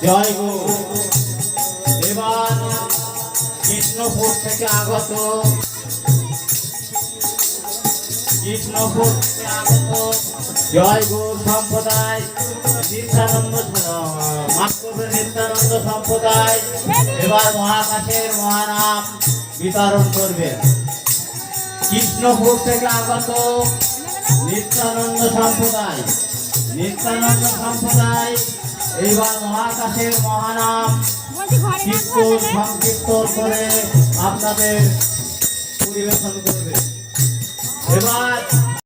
জয় গো। এবার কৃষ্ণপুর থেকে আগত জয় গো সম্প্রদায় নিত্যানন্দ মাতৃ নিত্যানন্দ সম্প্রদায় এবার মহাকাশের মহানাম বিতরণ করবে। কৃষ্ণপুর থেকে আগত নিত্যানন্দ সম্প্রদায় এইবার মহাকাশের মহানাম কীর্তন সংকীর্তন করে আপনাদের পরিবেশন করবে। এবার